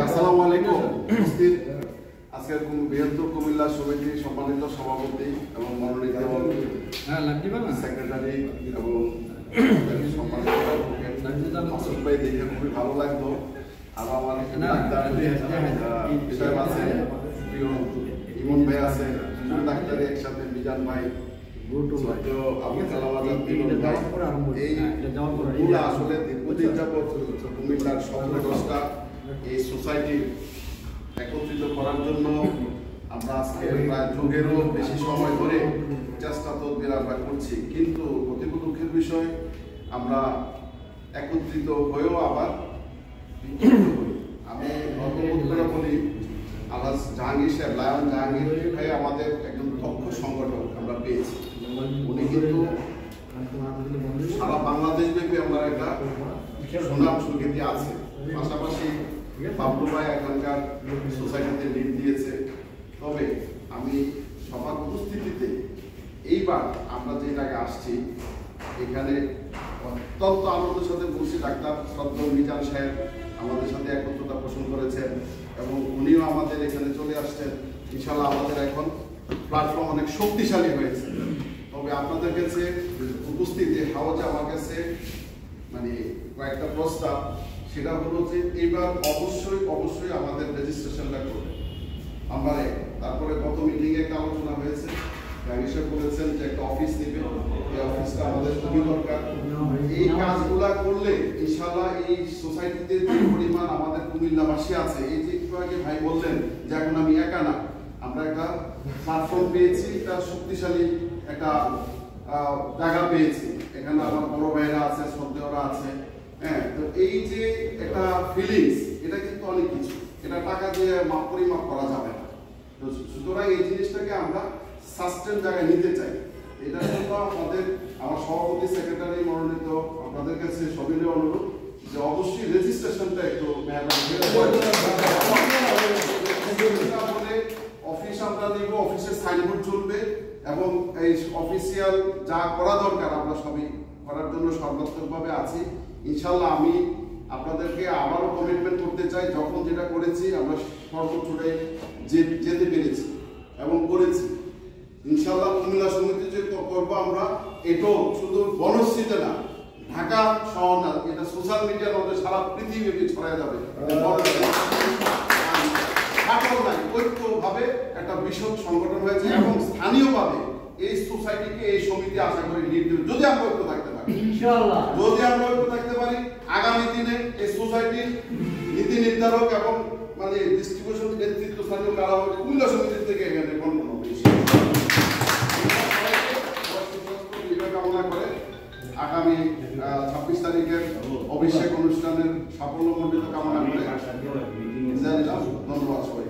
আসসালামু আলাইকুম। উপস্থিত আজকের বৃহত্তর কুমিল্লা সমিতির সম্মানিত সভাপতি এবং মনোনীত সেক্রেটারি এবং সম্মানিত মাসুদ ভাই দেখে খুবই ভালো লাগলো। আরো আমার বিষয় আছে, ইমন ভাই আছে, দুজন ডাক্তারি একসাথে, মিজান ভাই, আসলে দীর্ঘদিন যাবত কুমিল্লার 17-10টা এই সোসাইটি একত্রিত করার জন্য আমরা আজকে প্রায় যুগেরও বেশি সময় ধরে চেষ্টা তদবির আমরা করছি, কিন্তু অতীব দুঃখের বিষয় আমরা একত্রিত হয়েও আবার বিক্ষিপ্ত হই। আমি গর্ববোধ করে বলি, আল্লাহ জাহাঙ্গীর সাহেব, লায়ন জাহাঙ্গীর ভাই আমাদের একজন দক্ষ সংগঠক আমরা পেয়েছি। উনি কিন্তু সারা বাংলাদেশ ব্যাপী আমরা একটা সুনাম সুখ্যাতি আছে। পাশাপাশি বাবলু ভাই এখানকার সোসাইটিতে লিড দিয়েছে। তবে আমি সবার উপস্থিতিতে এইবার আমরা যে জায়গায় আসছি, এখানে অত্যন্ত আনন্দের সাথে বলছি, ডাক্তার শ্রদ্ধেয় মিজান সাহেব আমাদের সাথে একত্রতা পোষণ করেছেন এবং উনিও আমাদের এখানে চলে আসছেন। ইনশাআল্লাহ আমাদের এখন প্ল্যাটফর্ম অনেক শক্তিশালী হয়েছে। তবে আপনাদের কাছে উপস্থিতি হাওয়াজে আমার কাছে মানে কয়েকটা প্রস্তাব, সেটা হলো যে এবার অবশ্যই আমাদের রেজিস্ট্রেশনটা করবে আমরা। তারপরে গত মিটিংয়ে একটা আলোচনা হয়েছে, জাহাঙ্গীর বলেছেন যে একটা অফিস নেবে, এই অফিসটা আমাদের খুবই দরকার। এই কাজগুলা করলে ইনশাআল্লাহ এই সোসাইটিতে যে পরিমাণ আমাদের কুমিল্লাবাসী আছে, এই যে একটু আগে ভাই বললেন যে এখন আমি একা না, আমরা একটা প্ল্যাটফর্ম পেয়েছি, একটা শক্তিশালী একটা জায়গা পেয়েছি। এখানে আমার বড় ভাইরা আছে, শ্রদ্ধেয়রা আছে। হ্যাঁ, তো এই যে একটা ফিলিংস, এটা কিন্তু অনেক কিছু, এটা টাকা দিয়ে পরিমাপ করা যাবে না। তো সুতরাং এই জিনিসটাকে আমরা সাস্টেন জায়গায় নিতে চাই। এটার জন্য আমাদের আমার সভাপতি সেক্রেটারি মনোনীত আপনাদের কাছে সবিনয় অনুরোধ যে অবশ্যই রেজিস্ট্রেশনটা একটু অফিস আমরা নিব, অফিসের সাইনবোর্ড চলবে এবং এই অফিসিয়াল যা করা দরকার আমরা সবই করার জন্য সর্বাত্মকভাবে আছি। ইনশাল্লাহ আমি আপনাদেরকে আবারও কমিটমেন্ট করতে চাই, যখন যেটা করেছি আমরা সর্বোচ্চটাই যেতে পেরেছি এবং করেছি। ইনশাল্লাহ কুমিল্লা সমিতি যে করবো আমরা, এটাও শুধু বনশ্রীতে না, ঢাকা শহর না, এটা সোশ্যাল মিডিয়ার মধ্যে সারা পৃথিবীব্যাপী ছড়ায় যাবে। ঐক্যভাবে একটা বিশদ সংগঠন হয়েছে এবং স্থানীয়ভাবে এই সোসাইটিকে এই সমিতি আশা করি লিড দেবে, যদি আমরা ঐক্য থাকতে পারি। ইনশাআল্লাহ যদি আমরা ঐক্য থাকতে পারি, আগামী দিনে এই সোসাইটির নীতি নির্ধারক এবং মানে ডিস্ট্রিবিউশন নেতৃত্ব স্থানীয় কারা হবে কুমিল্লা সমিতির থেকে এখানে গঠন হবে। কামনা করে আগামী 26 তারিখের অভিষেক অনুষ্ঠানের সাফল্যমণ্ডিত কামনা করে ধন্যবাদ সবাই।